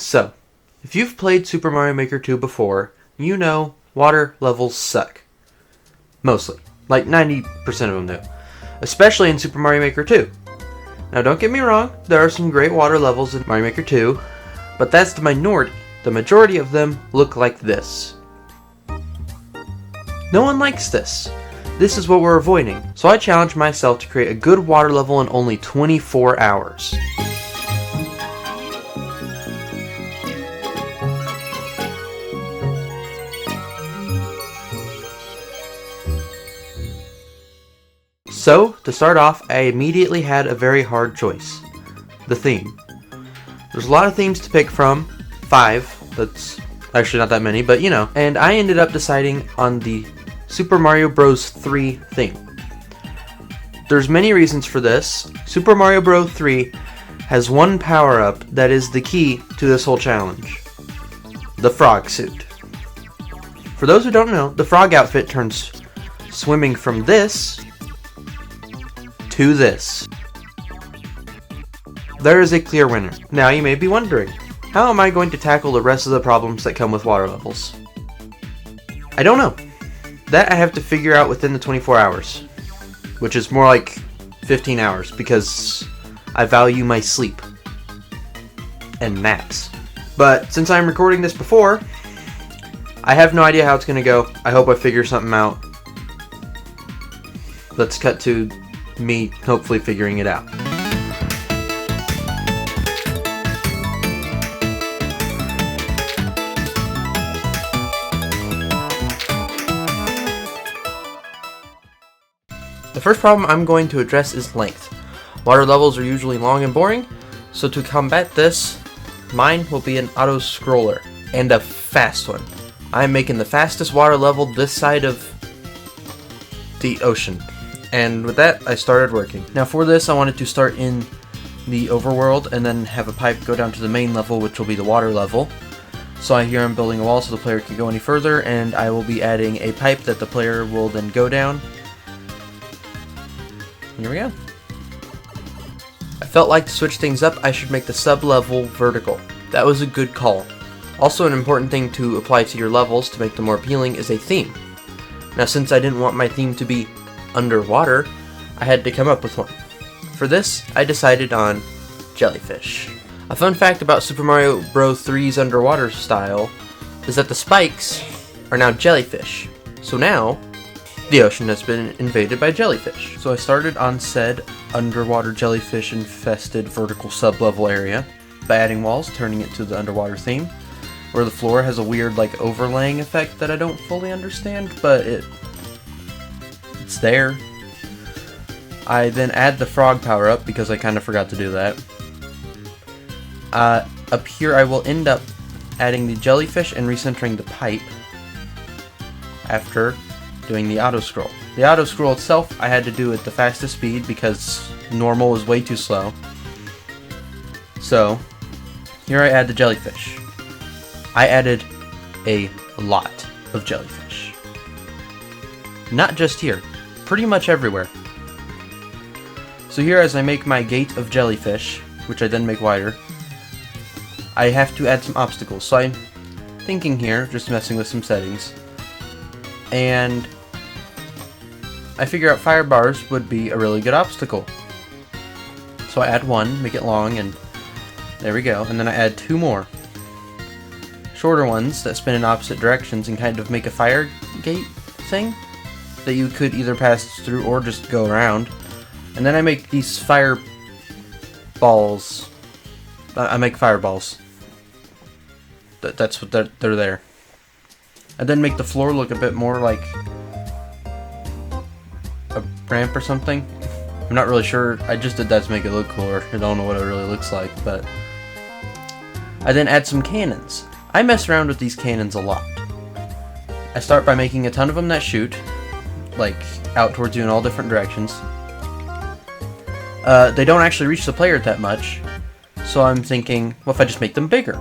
So, if you've played Super Mario Maker 2 before, you know water levels suck. Mostly. Like 90% of them do. Especially in Super Mario Maker 2. Now don't get me wrong, there are some great water levels in Mario Maker 2, but that's the minority. The majority of them look like this. No one likes this. This is what we're avoiding, so I challenged myself to create a good water level in only 24 hours. So, to start off, I immediately had a very hard choice. The theme. There's a lot of themes to pick from. 5. That's actually not that many, but you know. And I ended up deciding on the Super Mario Bros. 3 theme. There's many reasons for this. Super Mario Bros. 3 has one power-up that is the key to this whole challenge. The frog suit. For those who don't know, the frog outfit turns swimming from this to this. There is a clear winner. Now you may be wondering, how am I going to tackle the rest of the problems that come with water levels? I don't know. That I have to figure out within the 24 hours. Which is more like 15 hours because I value my sleep. And naps. But since I'm recording this before, I have no idea how it's going to go. I hope I figure something out. Let's cut to me hopefully figuring it out. The first problem I'm going to address is length. Water levels are usually long and boring, so to combat this, mine will be an auto-scroller, and a fast one. I'm making the fastest water level this side of the ocean. And with that, I started working. Now for this, I wanted to start in the overworld and then have a pipe go down to the main level, which will be the water level. So here I'm building a wall so the player can go any further, and I will be adding a pipe that the player will then go down. Here we go. I felt like to switch things up, I should make the sub-level vertical. That was a good call. Also, an important thing to apply to your levels to make them more appealing is a theme. Now since I didn't want my theme to be underwater, I had to come up with one. For this, I decided on jellyfish. A fun fact about Super Mario Bros. 3's underwater style is that the spikes are now jellyfish. So now, the ocean has been invaded by jellyfish. So I started on said underwater jellyfish infested vertical sub-level area by adding walls, turning it to the underwater theme, where the floor has a weird like overlaying effect that I don't fully understand, but it's there. I then add the frog power up because I kind of forgot to do that. Up here I will end up adding the jellyfish and recentering the pipe after doing the auto scroll. The auto scroll itself I had to do at the fastest speed because normal was way too slow. So here I add the jellyfish. I added a lot of jellyfish. Not just here, pretty much everywhere. So here as I make my gate of jellyfish, which I then make wider, I have to add some obstacles. So I'm thinking here, just messing with some settings, and I figure out fire bars would be a really good obstacle. So I add one, make it long, and there we go. And then I add 2 more shorter ones that spin in opposite directions and kind of make a fire gate thing that you could either pass through or just go around. And then I make these fire balls. I make fireballs. That's what they're there. And then make the floor look a bit more like a ramp or something. I'm not really sure. I just did that to make it look cooler. I don't know what it really looks like, but I then add some cannons. I mess around with these cannons a lot. I start by making a ton of them that shoot, like out towards you in all different directions. They don't actually reach the player that much, so I'm thinking, what if I just make them bigger?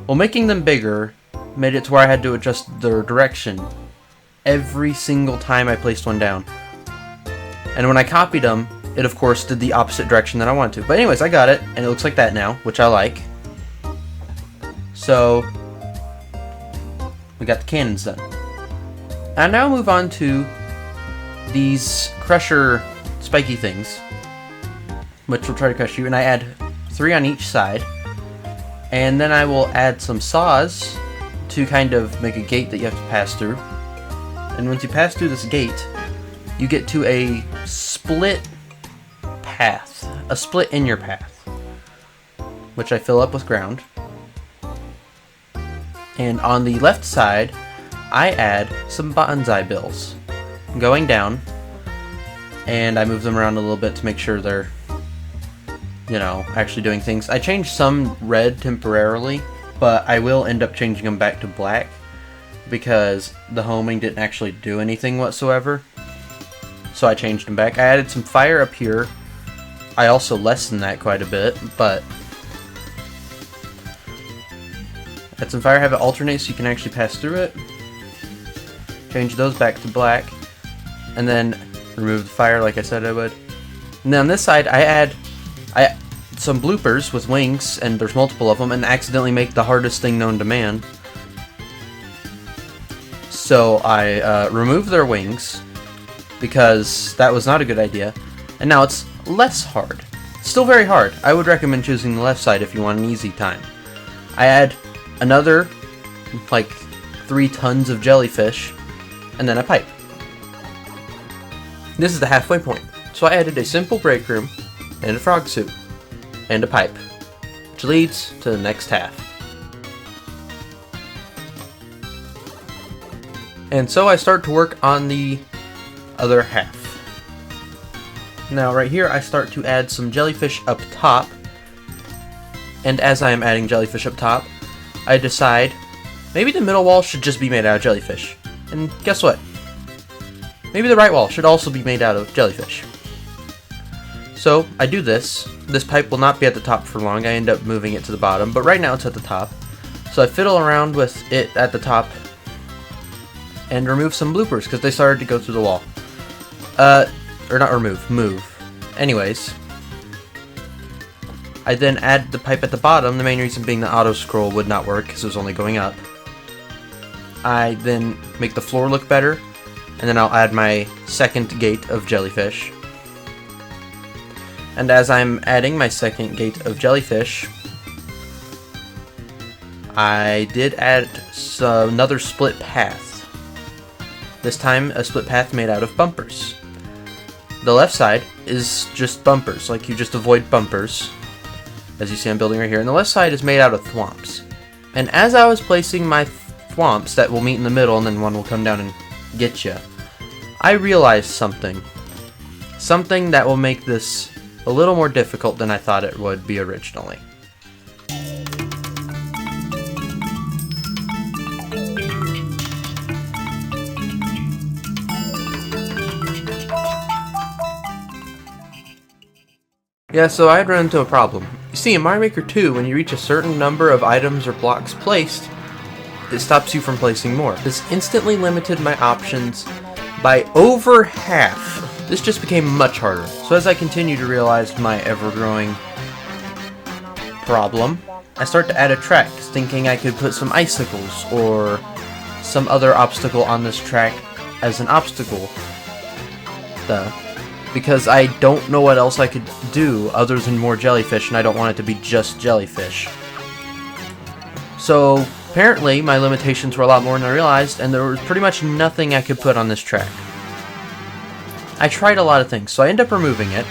Well, making them bigger made it to where I had to adjust their direction every single time I placed one down. And when I copied them, it of course did the opposite direction that I wanted to. But anyways, I got it, and it looks like that now, which I like. So we got the cannons done. I now move on to these crusher spiky things, which will try to crush you, and I add 3 on each side. And then I will add some saws to kind of make a gate that you have to pass through. And once you pass through this gate, you get to a split path, a split in your path, which I fill up with ground. And on the left side, I add some bonsai bills going down, and I move them around a little bit to make sure they're, you know, actually doing things. I changed some red temporarily, but I will end up changing them back to black because the homing didn't actually do anything whatsoever. So I changed them back. I added some fire up here. I also lessened that quite a bit, but add some fire, have it alternate so you can actually pass through it. Change those back to black, and then remove the fire like I said I would. And then on this side, I add some bloopers with wings, and there's multiple of them, and accidentally make the hardest thing known to man. So I remove their wings, because that was not a good idea, and now it's less hard. Still very hard. I would recommend choosing the left side if you want an easy time. I add another, like, 3 tons of jellyfish, and then a pipe. This is the halfway point. So I added a simple break room, and a frog suit, and a pipe, which leads to the next half. And so I start to work on the other half. Now right here I start to add some jellyfish up top, and as I am adding jellyfish up top, I decide maybe the middle wall should just be made out of jellyfish. And guess what? Maybe the right wall should also be made out of jellyfish. So I do this. This pipe will not be at the top for long. I end up moving it to the bottom, but right now it's at the top. So I fiddle around with it at the top and remove some bloopers because they started to go through the wall. Or not remove, move. Anyways, I then add the pipe at the bottom, the main reason being the auto scroll would not work because it was only going up. I then make the floor look better, and then I'll add my second gate of jellyfish. And as I'm adding my second gate of jellyfish, I did add another split path. This time a split path made out of bumpers. The left side is just bumpers, like you just avoid bumpers, as you see I'm building right here, and the left side is made out of thwomps. And as I was placing my thwomps that will meet in the middle and then one will come down and get you, I realized something. Something that will make this a little more difficult than I thought it would be originally. Yeah, so I had run into a problem. You see, in Mario Maker 2, when you reach a certain number of items or blocks placed, it stops you from placing more. This instantly limited my options by over half. This just became much harder. So as I continue to realize my ever-growing problem, I start to add a track, thinking I could put some icicles or some other obstacle on this track as an obstacle. Because I don't know what else I could do other than more jellyfish, and I don't want it to be just jellyfish. So apparently my limitations were a lot more than I realized, and there was pretty much nothing I could put on this track. I tried a lot of things, so I end up removing it,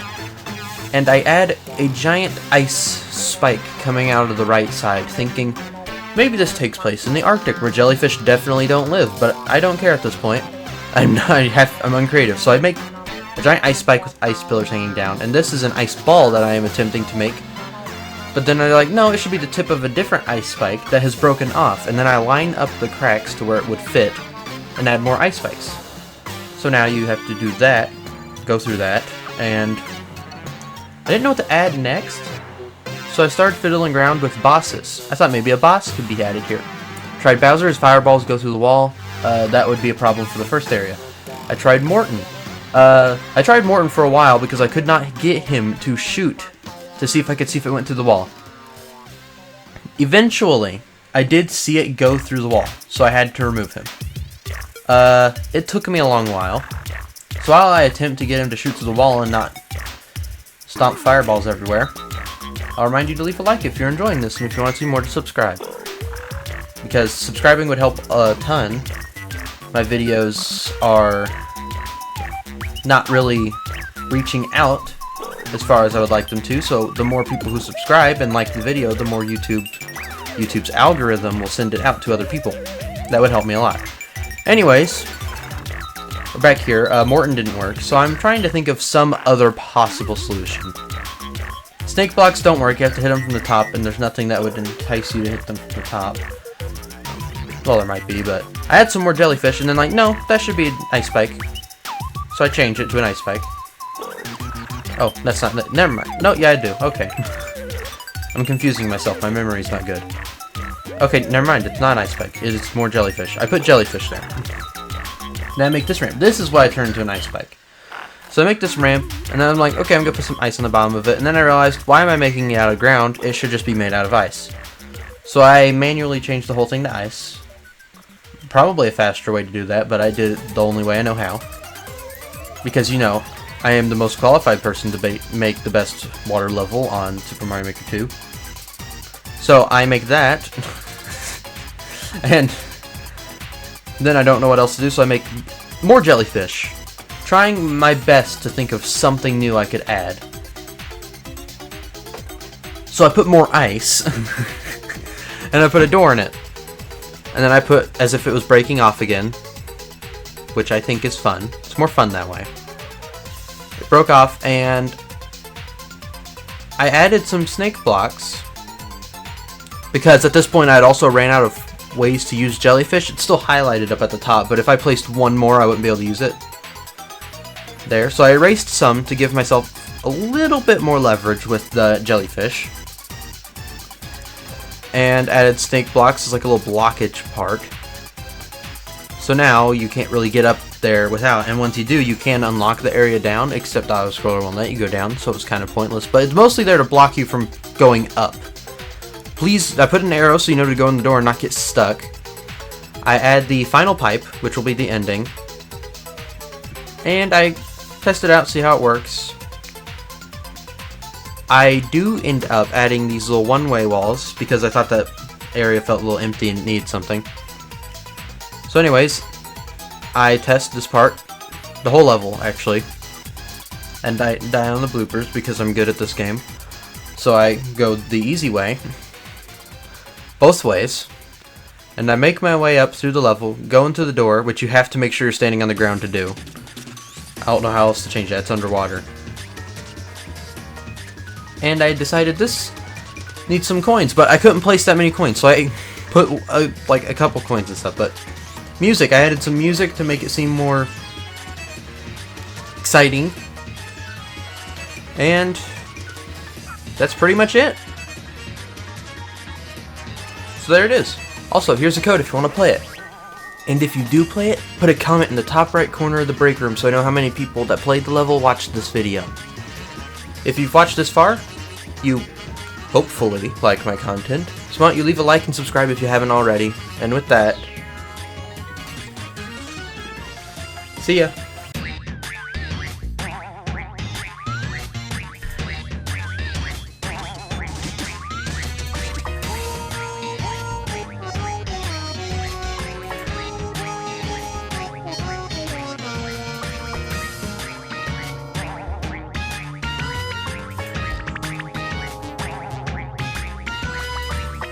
and I add a giant ice spike coming out of the right side, thinking maybe this takes place in the Arctic, where jellyfish definitely don't live, but I don't care at this point. I'm uncreative, so I make a giant ice spike with ice pillars hanging down, and this is an ice ball that I am attempting to make. But then they're like, no, it should be the tip of a different ice spike that has broken off, and then I line up the cracks to where it would fit, and add more ice spikes. So now you have to do that, go through that, and I didn't know what to add next, so I started fiddling around with bosses. I thought maybe a boss could be added here. Tried Bowser, his fireballs go through the wall. That would be a problem for the first area. I tried Morton. I tried Morton for a while because I could not get him to shoot to see if I could see if it went through the wall. Eventually, I did see it go through the wall, so I had to remove him. It took me a long while. So while I attempt to get him to shoot through the wall and not stomp fireballs everywhere, I'll remind you to leave a like if you're enjoying this, and if you want to see more, to subscribe. Because subscribing would help a ton. My videos are not really reaching out as far as I would like them to, so the more people who subscribe and like the video, the more YouTube's algorithm will send it out to other people. That would help me a lot. Anyways, we're back here. Morton didn't work, so I'm trying to think of some other possible solution. Snake blocks don't work. You have to hit them from the top, and there's nothing that would entice you to hit them from the top. Well, there might be, but I had some more jellyfish, and then like, no, that should be an ice spike. So I changed it to an ice spike. Oh, that's not... Never mind. No, yeah, I do. Okay. I'm confusing myself. My memory's not good. Okay, never mind. It's not an ice spike. It's more jellyfish. I put jellyfish there. Then I make this ramp. This is what I turn into an ice spike. So I make this ramp, and then I'm like, okay, I'm going to put some ice on the bottom of it. And then I realized, why am I making it out of ground? It should just be made out of ice. So I manually changed the whole thing to ice. Probably a faster way to do that, but I did it the only way I know how. Because, you know, I am the most qualified person to make the best water level on Super Mario Maker 2. So I make that, and then I don't know what else to do, so I make more jellyfish, trying my best to think of something new I could add. So I put more ice, and I put a door in it, and then I put as if it was breaking off again, which I think is fun. It's more fun that way. It broke off, and I added some snake blocks, because at this point I had also ran out of ways to use jellyfish. It's still highlighted up at the top, but if I placed one more I wouldn't be able to use it. There, so I erased some to give myself a little bit more leverage with the jellyfish. And added snake blocks as like a little blockage part. So now you can't really get up there without, and once you do, you can unlock the area down, except Autoscroller won't let you go down, so it's kind of pointless, but it's mostly there to block you from going up. Please, I put an arrow so you know to go in the door and not get stuck. I add the final pipe, which will be the ending, and I test it out, see how it works. I do end up adding these little one-way walls, because I thought that area felt a little empty and needed something. So anyways, I test this part, the whole level actually, and I die on the bloopers because I'm good at this game. So I go the easy way, both ways, and I make my way up through the level, go into the door, which you have to make sure you're standing on the ground to do. I don't know how else to change that, it's underwater. And I decided this needs some coins, but I couldn't place that many coins, so I put like a couple coins and stuff, but music, I added some music to make it seem more exciting. And that's pretty much it. So there it is. Also, here's a code if you want to play it. And if you do play it, put a comment in the top right corner of the break room so I know how many people that played the level watched this video. If you've watched this far, you hopefully like my content. So why don't you leave a like and subscribe if you haven't already. And with that, see ya.